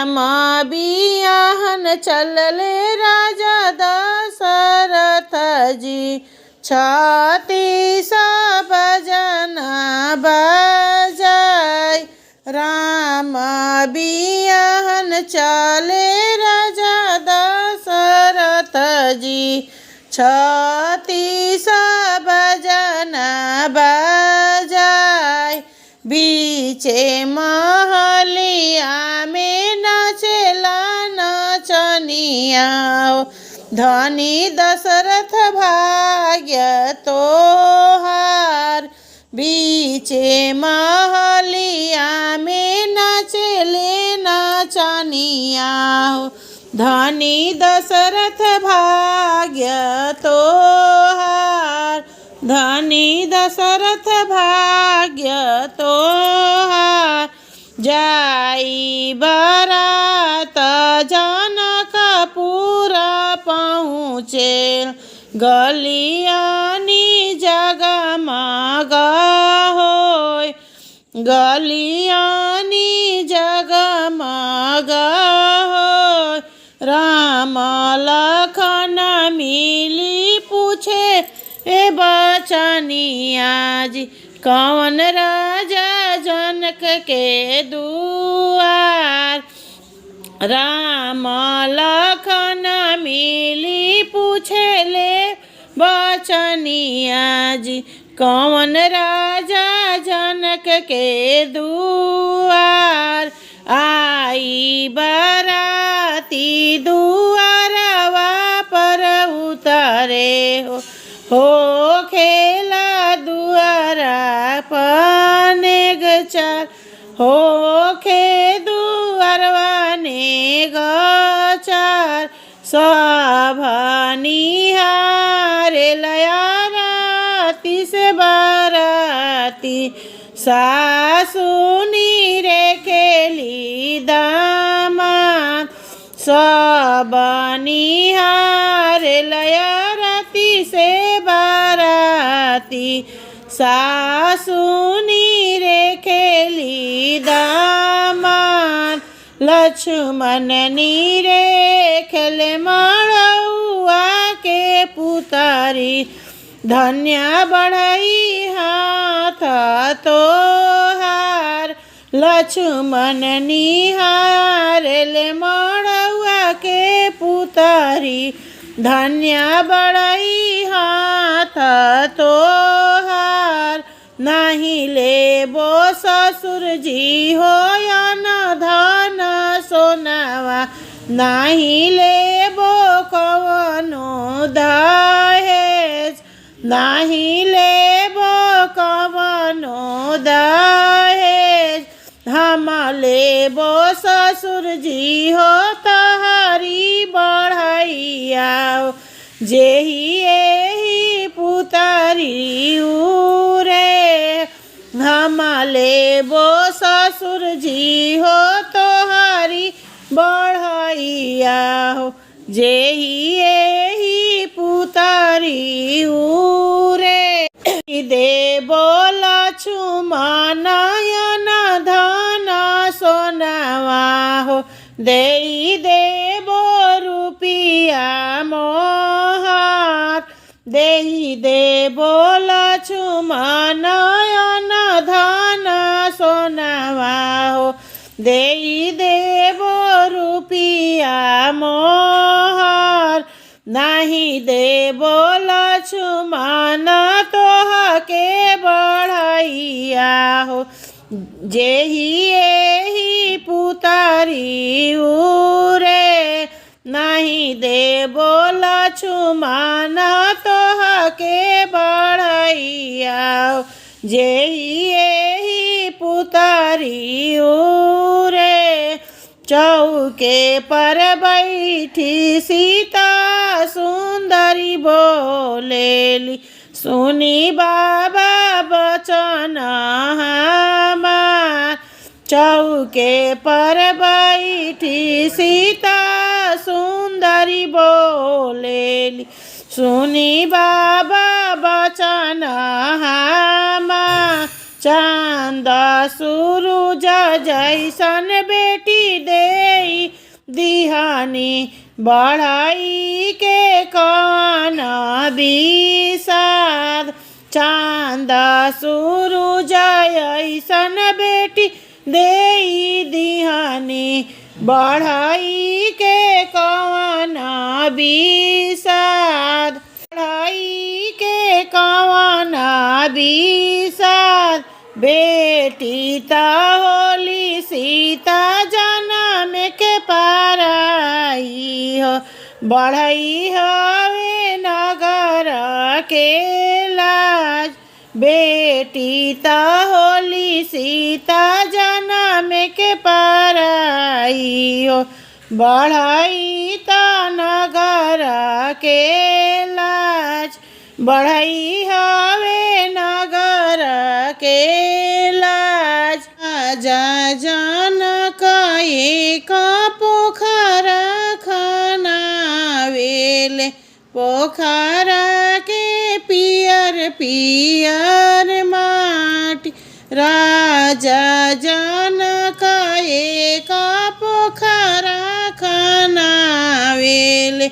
राम बियाहन चलले राजा दशरथ जी, छत्तीस बजना बजाय। राम बियाहन चले राजा दशरथ जी, छत्तीस बजना बजाय। बीचे महलिया में नाचेला नचनिया, धनी दशरथ भाग्य तोहार। बीचे महलिया में नाचेले नचनिया, धनी दशरथ भाग्य तोहार। धनी दशरथ भाग्य तोहार। जाई बारात जनकपुर पहुँचे, गलियानी जगमग होय। गलियानी जगमग होय। राम लखन मिली पूछे ए बचनिया जी, कौन राजा जनक के दुआर। राम लखन मिली पूछे ले बचनिया जी, कौन राजा जनक के दुआर। आई बराती दुआरवा पर उतरे हो खेला दुआरा पनेग चार। हो खे दुआरवा नेग चार, सब निहारे लया राती से बाराती। सासुनी रे खेली दामाद, सब निहारे लया राती से बाराती। सासुनी रे खेली दामाद, लक्ष्मण नीरे खेले मड़ौआ के पुतारी। धन्य बढ़ई हाथ तोहार, लक्ष्मण निहारेले मड़ौआ के पुतारी। धन्य बढ़ई हाथ तोहार। नहीं लेबो ससुर जी हो न धन सोनावा, नहीं लेबो कवनो दहेज। नहीं लेबो कवनो दहेज, हम लेबो ससुर जी हो तहारी बढ़ैया। जेही एही पुतारी उरे, हम लेबो ससुर जी हो तोहारी बढ़ैया। जेही एही पुतारी उरे, देबो लक्ष्मण धन सोनावा हो। देई देबो रुपिया मोहार, देई देबो लक्ष्मण धन सोनावा हो। देई देबो रुपिया मोहार, नहीं देबो लक्ष्मण तोहके बढ़ैया हो। जेही एही पुतारी उरे, नहीं देबो लक्ष्मण तोहके बढ़ैया। जेही एही पुतारी उरे, चौके पर बैठी सीता सुंदरी बोलेली। सुनी बाबा बचन हमार, चौके पर बैठी सीता सुंदरी बोलेली। सुनी बाबा बचन हमार, चांद सूरज जैसन बेटी देई दिहानी बढ़ाई के कौन विषाद। चांद सूरज ऐसन बेटी देई दिहानी बढ़ाई के कौन विषाद। बढ़ाई के कौन विषाद। बेटी त होली सीता जनम के पाराई हो। बढ़ई हवे नगर के लाज। बेटी त होली सीता जनम के पाराई हो। बढ़ई त नगर के लाज। बढ़ई हवे नगर के लाज। राजा जनक एक पोखरा खनावेले। पोखरा के पियर पियर माटी। राजा जनक एक पोखरा खनावेले।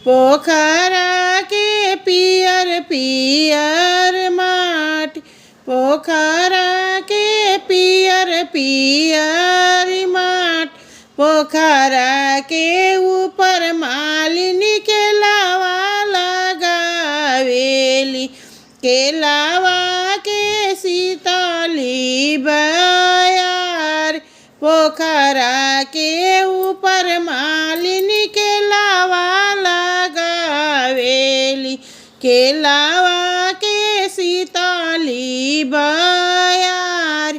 पोखरा के पियर पियर माटी। पोखरा के पियर पियर माटी। पोखरा के ऊपर मालिनी के लावा लगावेली। के लावा के सीताली बयार। पोखरा के ऊपर मालिनी के लावा लगावेली। के लावा के सीताली बयार।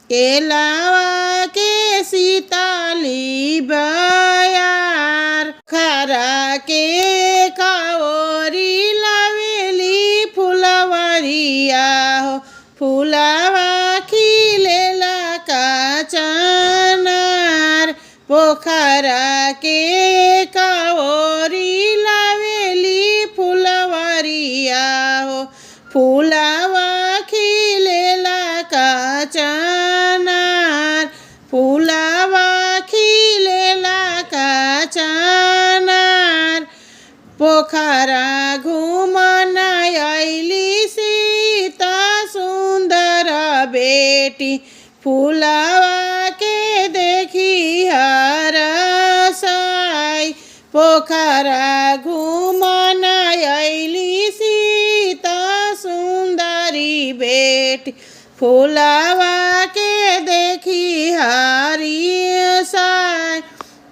के लावा के सीताली बयार। पोखरा के काओरी लावेली फुलवरिया हो। फुलवा खिलेला का चनार। पोखरा के काओरी लावेली फुलवरिया हो। फुलवा खिलेला का चनार। फुलवा खिलेला का चनार। पोखरा घूमन आइली सीता सुंदर बेटी। फुलवा के देखी हरसाई। पोखरा घूमन आइली सीता सुंदरी बेटी। फुलवा के देखी हरसाई।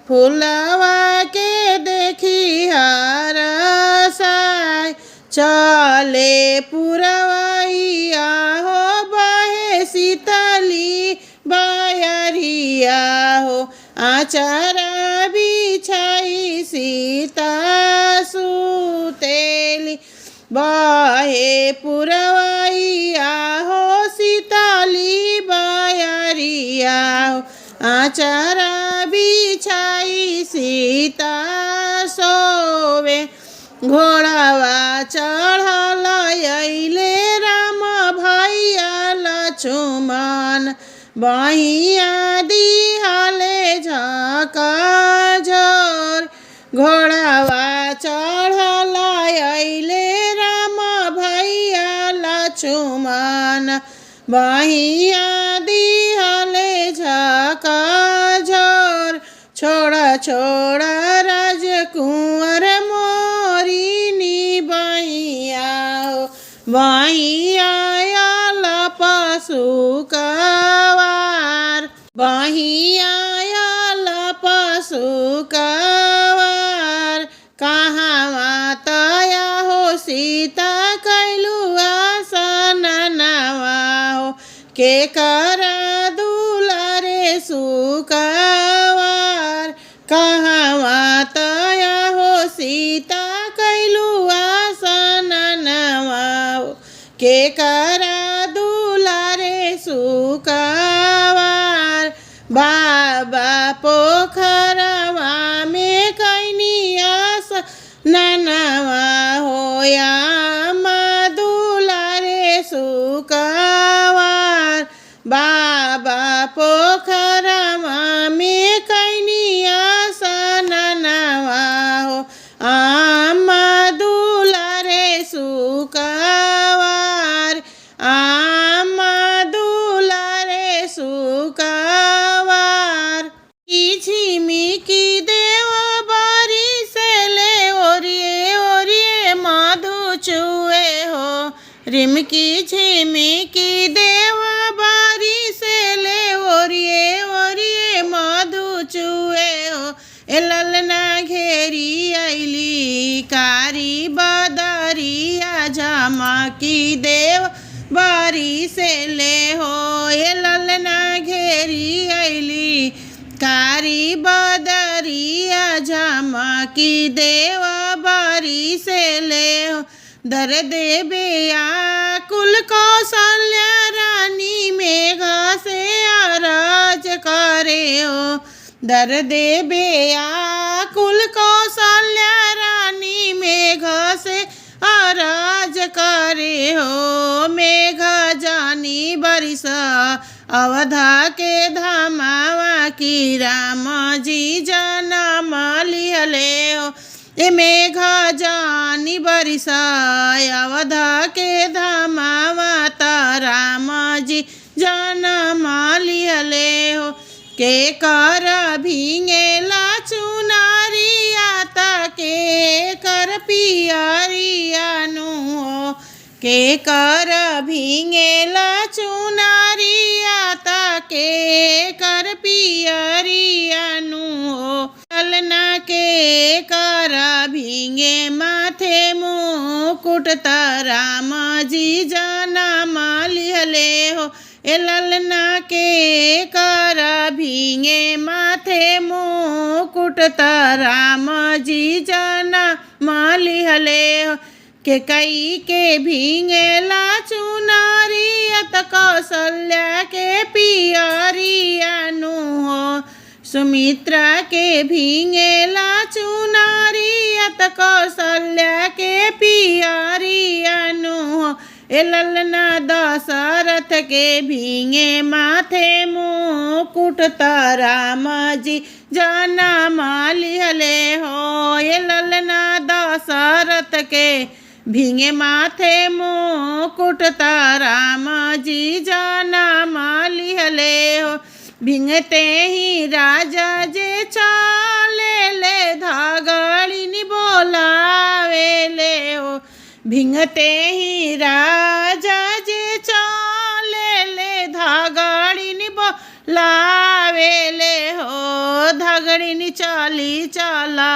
फुलवा के देखी हरसाई। चले पुरवैया हो बहे सीतली बयरिया हो। आचरा बिछाई सीता सुतेली। बहे पुरवैया हो सीतली बयरिया हो। आचरा बिछाई सीता सोवे। घोड़ावा चढ़ल अइले राम भैया लक्ष्मण। बहिया दिहले झकझोर। घोड़ावा चढ़ल अइले राम भैया लक्ष्मण। बहिया दिहले झकझोर। छोड़ा छोड़ा राजकुंवर मोरिनी बहिया हो। बहिया आयल पशु कवार। बहिया आयल पशु कवार। कहवा तया हो सीता कैलू आसनवा हो। के करा दुलारे सुकवार। कहवा तया हो सीता कैलू आसनवा हो। के करा दुलारे सुकवार। बाबा पोखरवा में कैनी आसनवा होया दुलारे सुकवार। बाबा पोखरवा में कैनी आसनवा झिमिकी देव बारी से ले ओरिए मधु चुए हो। रिमकी झिमिकी देव बारी से ले ओरिए मधु चुए हो। ए ललना घेरी आइली कारी बदरिया झमकी देव बारी से ले हो। ए ललना घेरी आइली कारी बदरिया झमकी देव बारी से ले हो। दर्द बेयाकुल कौशल्या रानी मेघा से आराज करे हो। दर्द बेयाकुल कौशल्या रानी मेघा से आराज करे हो। मेघा जानी बरिसा अवधा के धामावा की राम जी जनम लिहले हो। ए मेघा जानी बरिसा अवधा के धामावा ता राम जी जनम लिहले हो। के कर भींगेला चुनारिया ता के कर पियरिया नु हो। के कर भींगेला चुनारिया ता के कर पियरिया नु हो। ललना के कर भींगे माथे मुकुट ता राम जी जनम लिहले हो। ए ललना के कर भींगे माथे मुकुट ता राम जी जनम लिहले हो। के कई के भींगेला चुनारिया त कौशल्या के पियरिया नु हो। सुमित्रा के भींगेला चुनारिया त कौशल्या के पियरिया नु हो। ए ललना दशरथ के भींगे माथे मुकुट ता राम जी जनम लिहले हो। ए ललना दशरथ के भींगे माथे मुकुट ता राम जी जनम लिहले हो। भींगते ही राजा जे चाले ले धागड़िनी बोलावे ले हो। भींगते ही राजा जे चाले ले धागड़िनी बोलावे ले हो। धागड़िनी चाली चला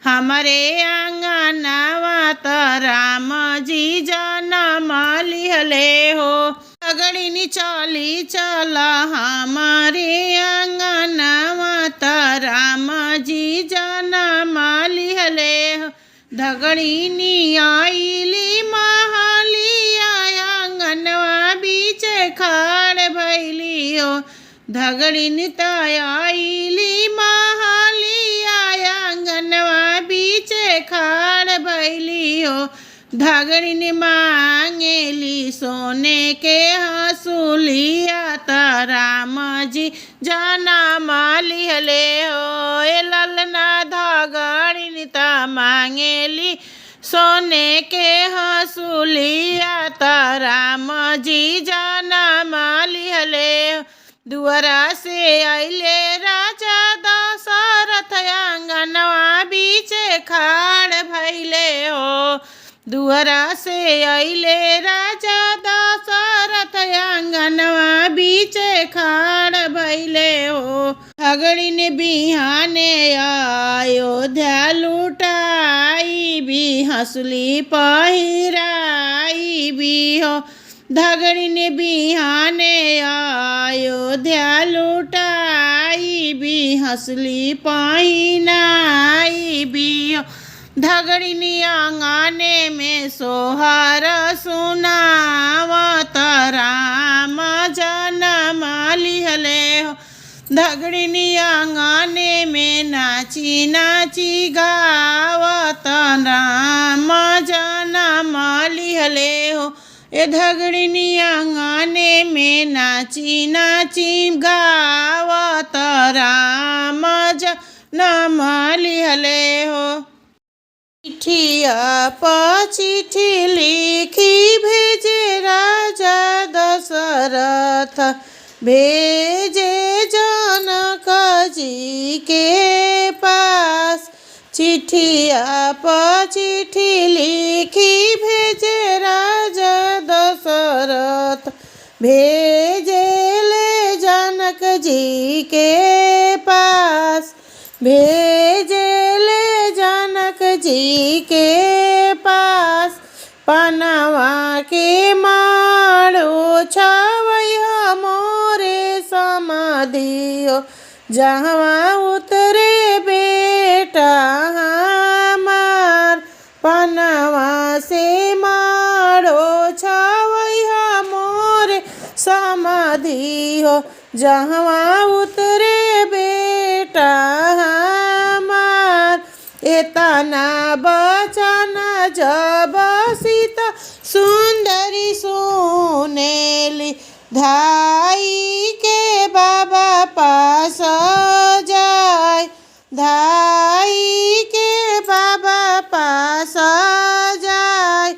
हमारे आंगनवा ता राम जी जनम लिहले हो। धागड़िनी चाली चला हमारे आंगनवा ता राम जी जनम लिहले हो। धगड़िनी आइली महालिया आंगनवा बीच खाड़ भैली हो। धगड़िनी आइली महालिया आंगनवा बीच खाड़ भैली हो। धगड़िनी मांगेली सोने के हंसुलिया ता राम जी जनम लिहले हो। ए ललना धगड़िनी ता मांगेली सोने के हंसुलिया ता राम जी जनम लिहले हो। दुआरा से आइले राजा दशरथ आंगनवा बीच खाड़ भैले हो। दुआरा से आइले राजा दशरथ आंगनवा बीच खाड़ भैले हो। धगड़िनी बिहाने अयोध्या लुटाई भी हंसुली पहिराई भी हो। धगड़िनी बिहाने अयोध्या लुटाई भी हंसली पहिनाई भी हो। धगड़िनी आंगने में सोहर सुनावत राम जनम लिहले हो। धगड़िनी आंगने में नाची नाची गावत राम जनम लिहले हो। ए धगड़िनी आंगने में नाची नाची गावत राम जनम लिहले हो। चिठिया पर चिट्ठी लिखी भेजे राजा दशरथ भेजे जनक जी जी के पास। चिट्ठिया पर चिट्ठी लिखी भेजे राजा दशरथ, भेजे ले जनक जी के पास, भेजे ले जनक जी के पास। पनवा के माड़ो छवैया मोरे समाधियो, जहाँ उतरे बेटा हमार। पनवा से माड़ो छवैया मोरे समाधियो, जहाँ उतरे बेटा हमार। एतना बचन जब सीता सुंदरी सुनेली, धाई के बाबा पास जाय, धाई के बाबा पास जाय।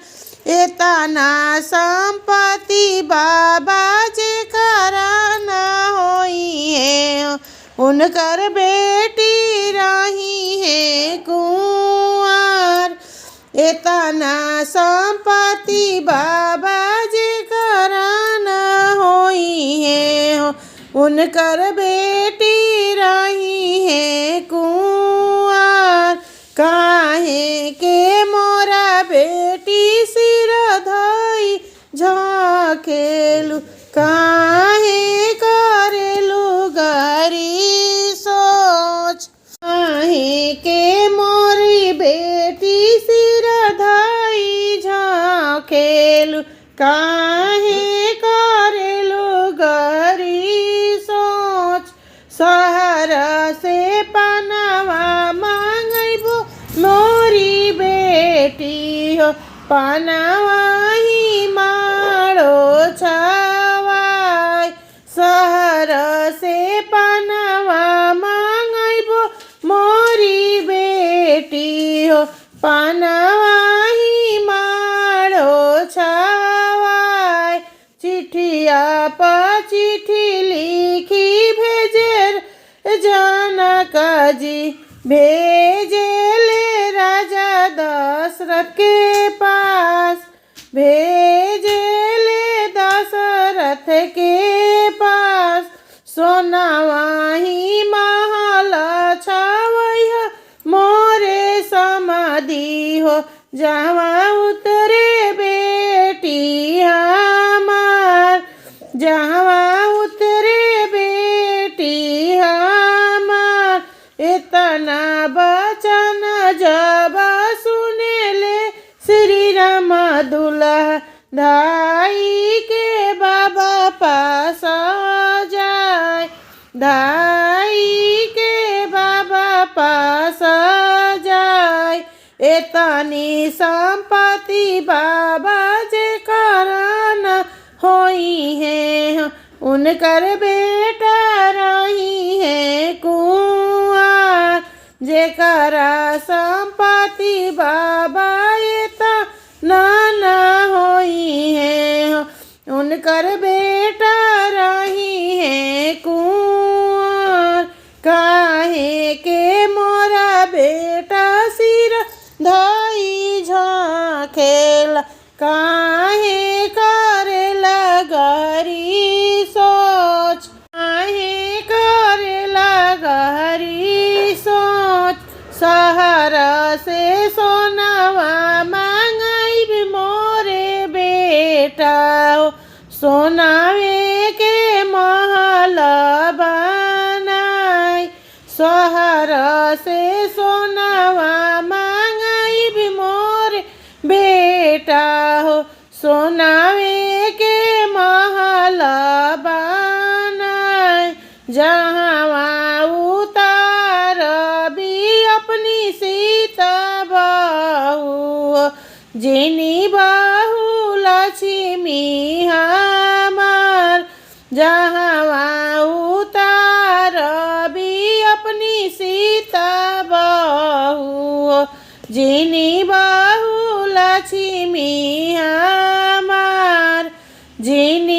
एतना संपत्ति बाबा जे कारण होई है, उनकर बेटी रही है कुंवर। एतना संपत्ति बाबा जे कारण होई है, उनकर बेटी रही है कुंवर। काहे के मोरा बेटी सिर धई झाँकेलु, काहे करेलु गरी सोच। काहे के मोरी बेटी सिर धई झाँकेलु, काहे करेलु गरी सोच। शहर से पनवा मांगैबो मोरी बेटी हो, पनवा ही माड़ो छवाय। शहर से पनवा मांगैबो मोरी बेटी हो, पनवा ही माड़ो छवाय। चिट्ठिया पर चिट्ठी लिखी भेजे जनक जी, भेजे ले राजा दशरथ के पास, भेजे ले दशरथ के पास। सोनावा ही महल छवैया मोरे समाधि हो, जहाँ उतरे बेटी हमार, जहाँ उतरे बेटी हमार। इतना बचन जब सुने ले श्री राम दुल्हा, धाई के बाबा पास जाय, धाई के बाबा पास जाय। एतनी संपत्ति बाबा जे कारण होई है, उनकर बेटा रही है कुंवर। जेकरा संपत्ति बाबा एतना होई है, उनकर बेटा रही है कुंवर। काहे के मोरा बेटा सिर धई झाँकेला, काहे करेला गरी सोच, काहे करेला गरी सोच। शहर से सोनावा मांगई मोरे बेटा, सोनावे के महल बनाई। शहर से सोनावा मांगई मोरे बेटा हो, सोनावे के महल बनाई। जहाँ उतार भी अपनी सीता बहू, जिनी बहू लक्ष्मी हमार। जहाँ उतार भी अपनी सीता बहू, जिनी बहू लक्ष्मी हमार। जिनी